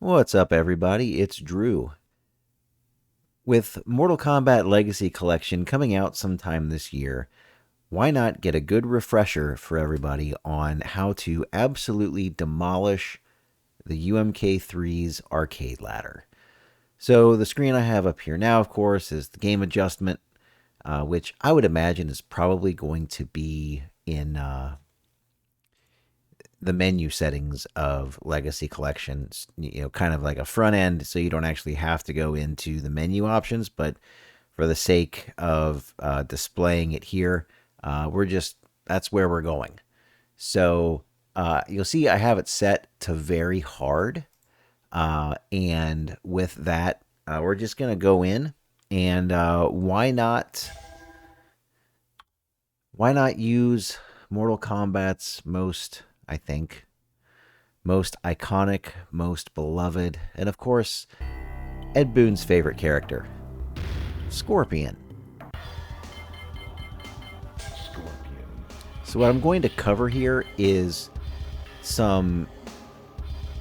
What's up, everybody? It's Drew. With Mortal Kombat Legacy Collection coming out sometime this year, why not get a good refresher for everybody on how to absolutely demolish the UMK3's arcade ladder? So the screen I have up here now, of course, is the game adjustment, which I would imagine is probably going to be in the menu settings of Legacy Collections, kind of like a front end, so you don't actually have to go into the menu options. But for the sake of displaying it here, that's where we're going. So you'll see I have it set to very hard. And with that, we're just going to go in and why not use Mortal Kombat's most iconic, most beloved, and of course, Ed Boon's favorite character, Scorpion. So what I'm going to cover here is some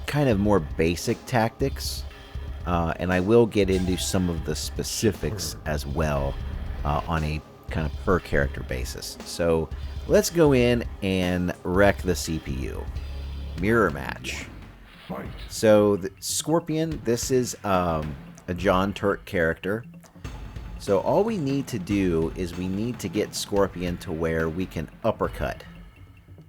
kind of more basic tactics, and I will get into some of the specifics as well on a kind of per character basis. So let's go in and wreck the CPU. Mirror match. So the Scorpion, this is a John Turk character. So all we need to do is we need to get Scorpion to where we can uppercut.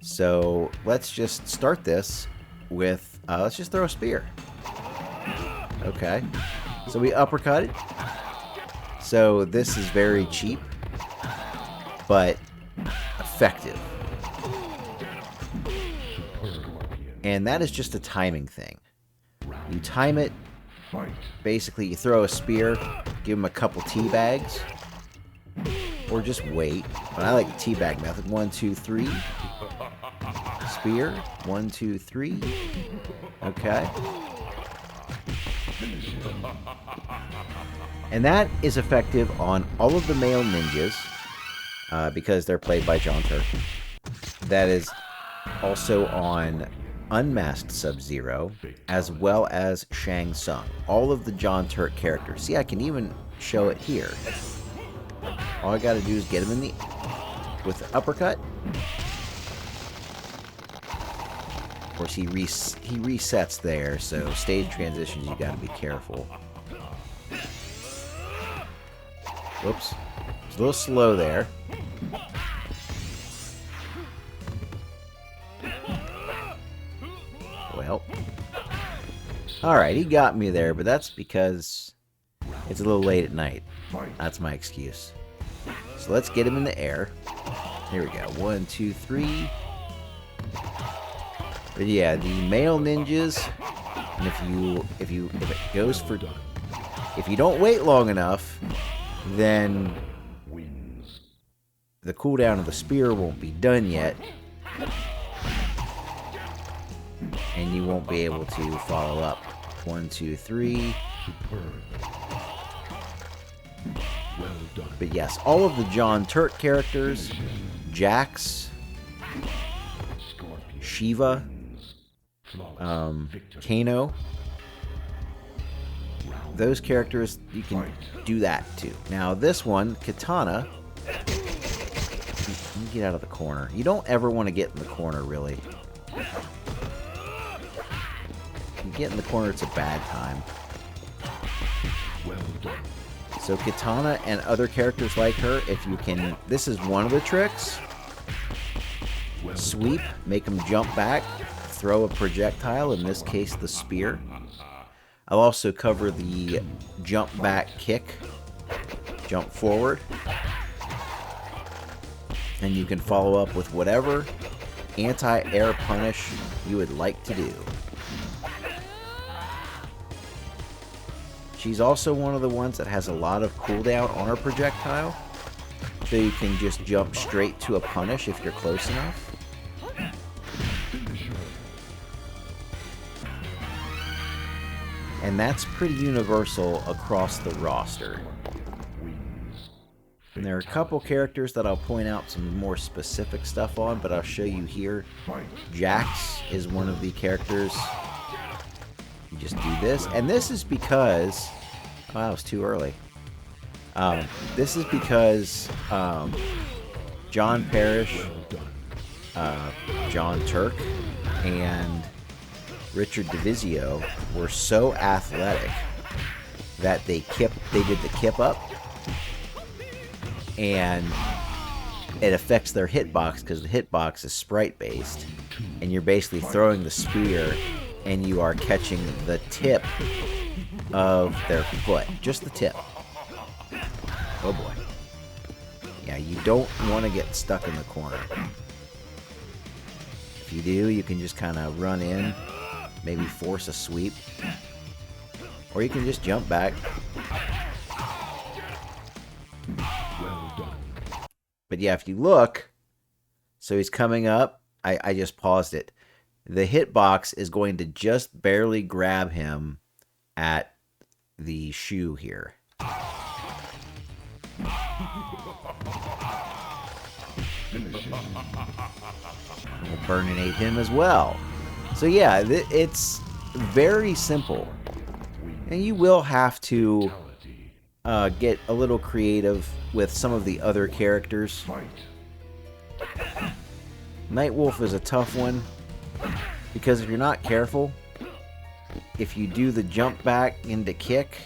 So let's just start this with, let's just throw a spear. Okay. So we uppercut it. So this is very cheap, but effective. And that is just a timing thing. You time it. Basically, you throw a spear, give him a couple tea bags, or just wait. But I like the tea bag method. 1, 2, 3. Spear. 1, 2, 3. Okay. And that is effective on all of the male ninjas because they're played by John Turk. That is also on Unmasked Sub-Zero, as well as Shang Tsung. All of the John Turk characters. See, I can even show it here. All I gotta do is get him with the uppercut. Of course, he resets there, so stage transitions, you gotta be careful. Whoops. It's a little slow there. Well, alright, he got me there, but that's because it's a little late at night. That's my excuse. So let's get him in the air. Here we go. 1, 2, 3. But yeah, the male ninjas, and if you don't wait long enough, then the cooldown of the spear won't be done yet. And you won't be able to follow up. 1, 2, 3. But yes, all of the John Turk characters, Jax, Shiva, Kano, those characters, you can do that too. Now this one, Katana, let me get out of the corner. You don't ever want to get in the corner, really. You get in the corner, it's a bad time. So Katana and other characters like her, if you can, this is one of the tricks. Sweep, make them jump back, throw a projectile, in this case the spear. I'll also cover the jump back kick, jump forward. And you can follow up with whatever anti-air punish you would like to do. She's also one of the ones that has a lot of cooldown on her projectile, so you can just jump straight to a punish if you're close enough. And that's pretty universal across the roster. And there are a couple characters that I'll point out some more specific stuff on, but I'll show you here. Jax is one of the characters You just do this, and this is because... Wow, it was too early. This is because John Parrish, John Turk, and Richard DeVizio were so athletic that they did the kip up, and it affects their hitbox because the hitbox is sprite based, and you're basically throwing the spear and you are catching the tip of their foot, just the tip. Oh boy. Yeah, you don't want to get stuck in the corner. If you do, you can just kind of run in, maybe force a sweep, or you can just jump back. Well done. But yeah, if you look, so he's coming up. I just paused it. The hitbox is going to just barely grab him at the shoe here. We'll burninate him as well. So yeah, it's very simple. And you will have to get a little creative with some of the other characters. Nightwolf is a tough one, because if you're not careful, if you do the jump back into kick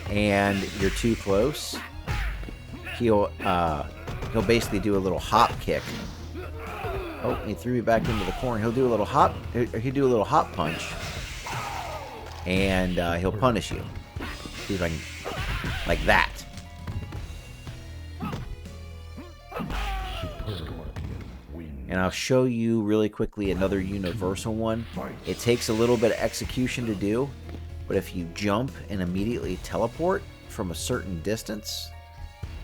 and you're too close, he'll basically do a little hop kick. Oh, he threw me back into the corner. He'll do a little hop. He'll do a little hop punch, and he'll punish you. See if I can, like that. And I'll show you really quickly another universal one. It takes a little bit of execution to do, but if you jump and immediately teleport from a certain distance,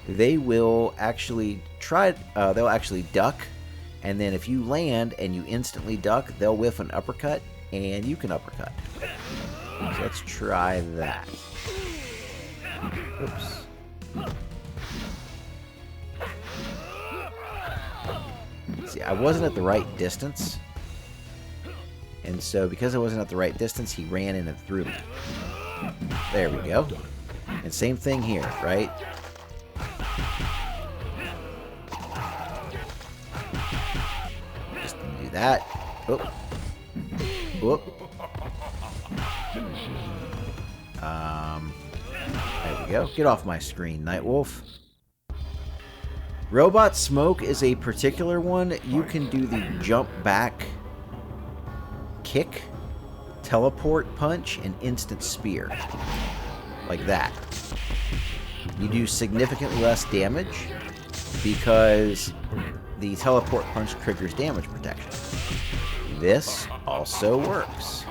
they will actually they'll actually duck, and then if you land and you instantly duck, they'll whiff an uppercut, and you can uppercut. So let's try that. Oops. See, I wasn't at the right distance, and so because I wasn't at the right distance, he ran in and threw me. There we go. And same thing here, right? Just do that. Whoop. Whoop. There we go. Get off my screen, Nightwolf. Robot Smoke is a particular one. You can do the jump back kick, teleport punch, and instant spear. Like that. You do significantly less damage because the teleport punch triggers damage protection. This also works.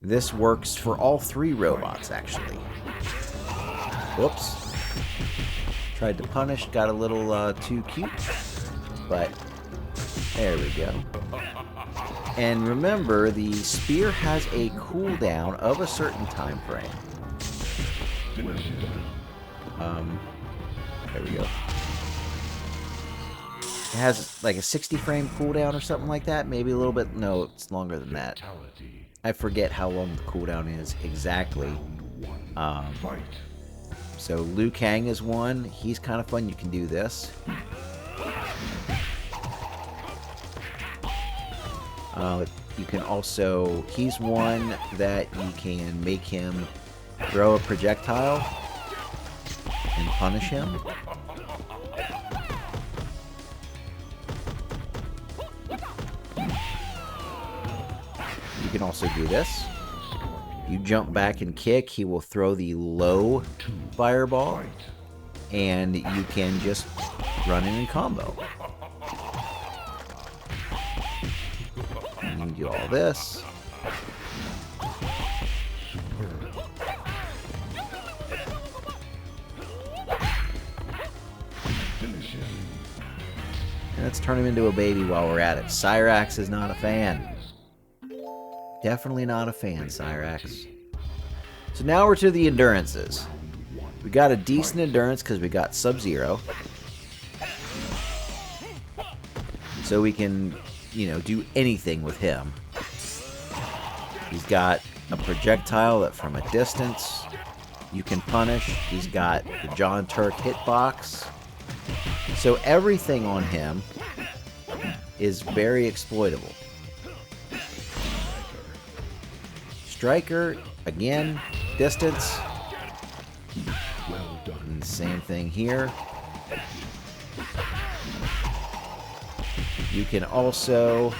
This works for all three robots, actually. Whoops. Tried to punish, got a little too cute, but there we go. And remember, the spear has a cooldown of a certain time frame. There we go. It has like a 60 frame cooldown or something like that, maybe a little bit. No, it's longer than that. I forget how long the cooldown is exactly. So Liu Kang is one. He's kind of fun. You can do this. You can also... He's one that you can make him throw a projectile and punish him. You can also do this. You jump back and kick, he will throw the low fireball, and you can just run in and combo. And you do all this. And let's turn him into a baby while we're at it. Cyrax is not a fan. Definitely not a fan, Cyrax. So now we're to the endurances. We got a decent endurance because we got Sub-Zero. So we can do anything with him. He's got a projectile that from a distance you can punish. He's got the John Turk hitbox. So everything on him is very exploitable. Striker, again, distance. Well done. And the same thing here. You can also,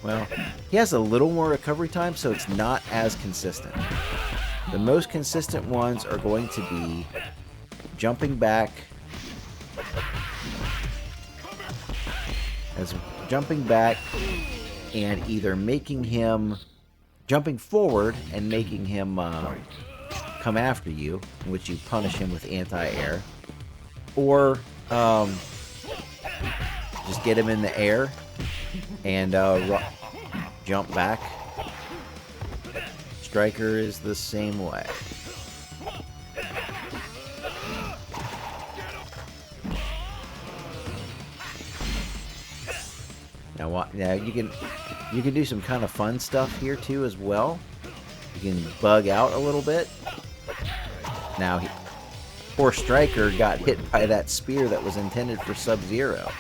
well, he has a little more recovery time, so it's not as consistent. The most consistent ones are going to be jumping back, and either making him jumping forward and making him come after you, in which you punish him with anti-air, or just get him in the air and jump back. Striker is the same way. Now you can do some kind of fun stuff here too as well. You can bug out a little bit. Now poor Striker got hit by that spear that was intended for Sub-Zero.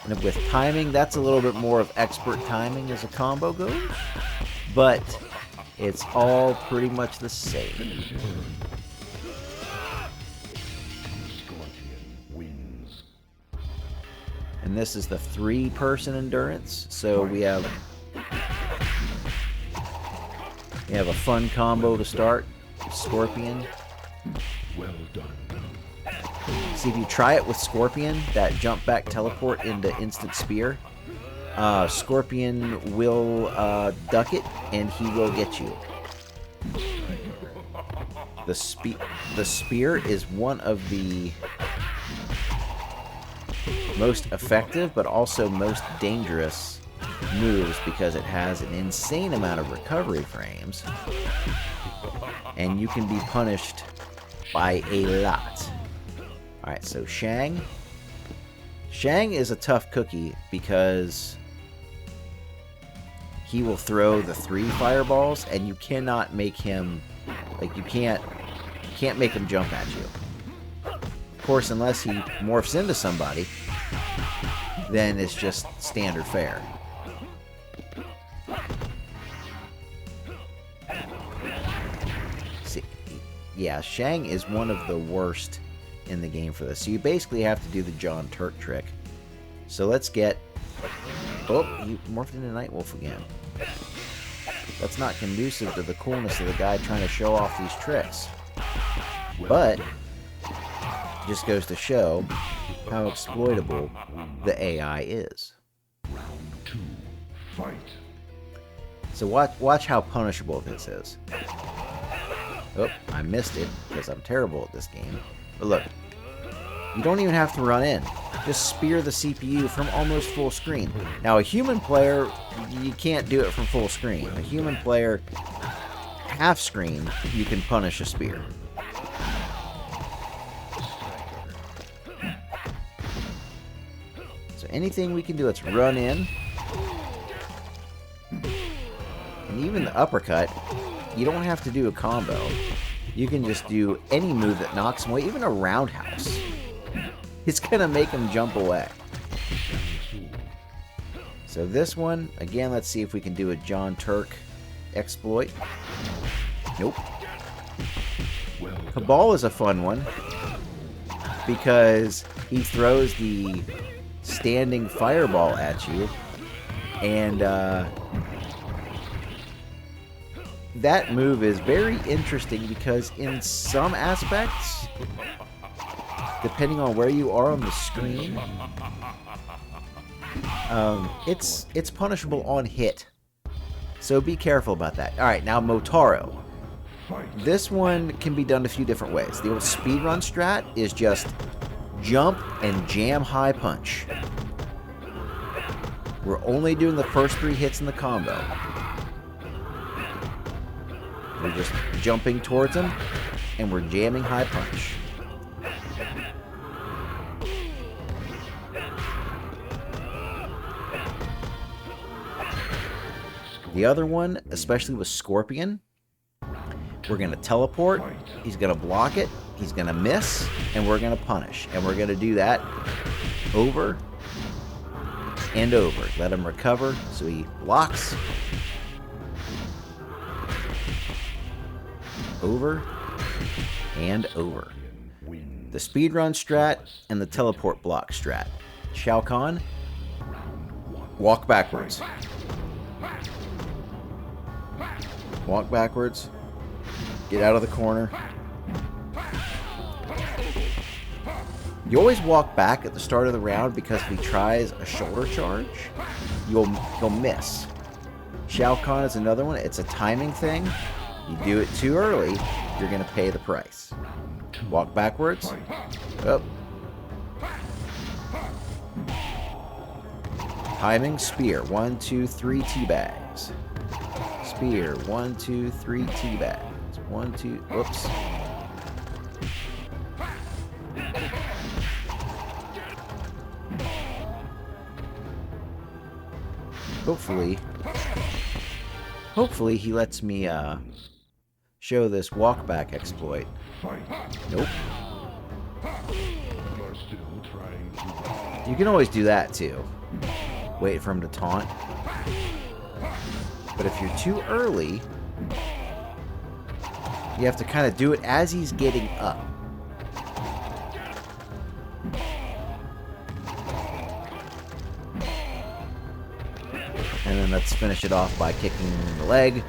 And with timing, that's a little bit more of expert timing as a combo goes, but it's all pretty much the same. And this is the 3-person endurance, so we have a fun combo to start. Scorpion. Well done. See, if you try it with Scorpion, that jump back teleport into instant spear, Scorpion will duck it, and he will get you. The spear is one of the most effective, but also most dangerous moves because it has an insane amount of recovery frames, and you can be punished by a lot. Alright, so Shang. Shang is a tough cookie because he will throw the 3 fireballs, and you cannot make him, you can't make him jump at you. Of course, unless he morphs into somebody, then it's just standard fare. See, yeah, Shang is one of the worst in the game for this. So you basically have to do the John Turk trick. So let's get... Oh, you morphed into Nightwolf again. That's not conducive to the coolness of the guy trying to show off these tricks. But just goes to show how exploitable the AI is. Round 2. Fight. So watch how punishable this is. Oh, I missed it because I'm terrible at this game. But look, you don't even have to run in. Just spear the CPU from almost full screen. Now, a human player, you can't do it from full screen. A human player, half screen, you can punish a spear. So anything we can do, let's run in. And even the uppercut, you don't have to do a combo. You can just do any move that knocks him away, even a roundhouse. It's going to make him jump away. So this one, again, let's see if we can do a John Turk exploit. Nope. Cabal is a fun one because he throws the standing fireball at you, and that move is very interesting because in some aspects, depending on where you are on the screen, it's punishable on hit. So be careful about that. Alright, now Motaro. This one can be done a few different ways. The old speedrun strat is just jump and jam high punch. We're only doing the first 3 hits in the combo. We're just jumping towards him, and we're jamming high punch. The other one, especially with Scorpion, we're going to teleport, he's going to block it, he's going to miss, and we're going to punish. And we're going to do that over and over. Let him recover, so he blocks. Over and over. The speedrun strat and the teleport block strat. Shao Kahn, walk backwards. Walk backwards. Get out of the corner. You always walk back at the start of the round because if he tries a shoulder charge, you'll miss. Shao Kahn is another one. It's a timing thing. You do it too early, you're going to pay the price. Walk backwards. Up. Timing, spear. 1, 2, 3 teabags. Spear. 1, 2, 3 teabags. 1, 2. Whoops. Hopefully he lets me show this walkback exploit. Nope. You can always do that too. Wait for him to taunt. But if you're too early, you have to kind of do it as he's getting up. And then let's finish it off by kicking the leg,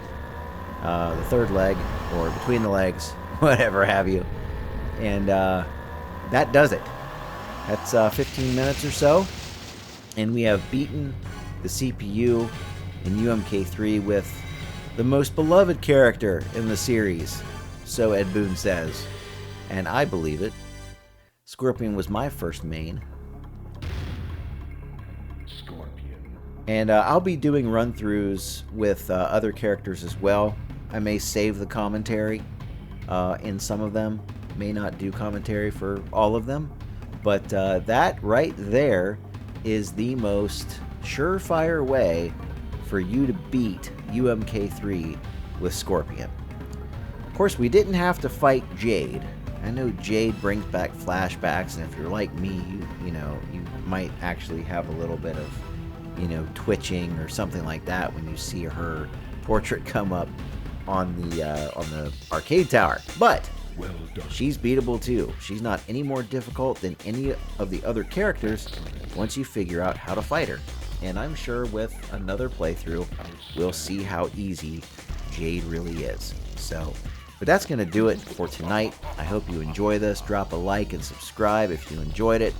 the third leg, or between the legs, whatever have you. And that does it. That's 15 minutes or so. And we have beaten the CPU in UMK3 with the most beloved character in the series, so Ed Boon says. And I believe it. Scorpion was my first main. And I'll be doing run-throughs with other characters as well. I may save the commentary in some of them. May not do commentary for all of them. But that right there is the most surefire way for you to beat UMK3 with Scorpion. Of course, we didn't have to fight Jade. I know Jade brings back flashbacks, and if you're like me, you know, you might actually have a little bit of, you know, twitching or something like that when you see her portrait come up on the arcade tower. But Well done. she's beatable too. She's not any more difficult than any of the other characters once you figure out how to fight her. And I'm sure with another playthrough, we'll see how easy Jade really is. So, but that's going to do it for tonight. I hope you enjoy this. Drop a like and subscribe if you enjoyed it.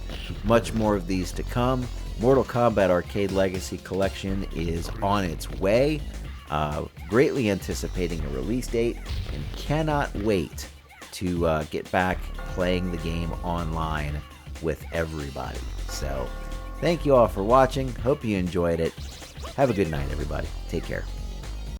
Much more of these to come. Mortal Kombat Arcade Legacy Collection is on its way. Greatly anticipating a release date and cannot wait to get back playing the game online with everybody. So, thank you all for watching. Hope you enjoyed it. Have a good night, everybody. Take care.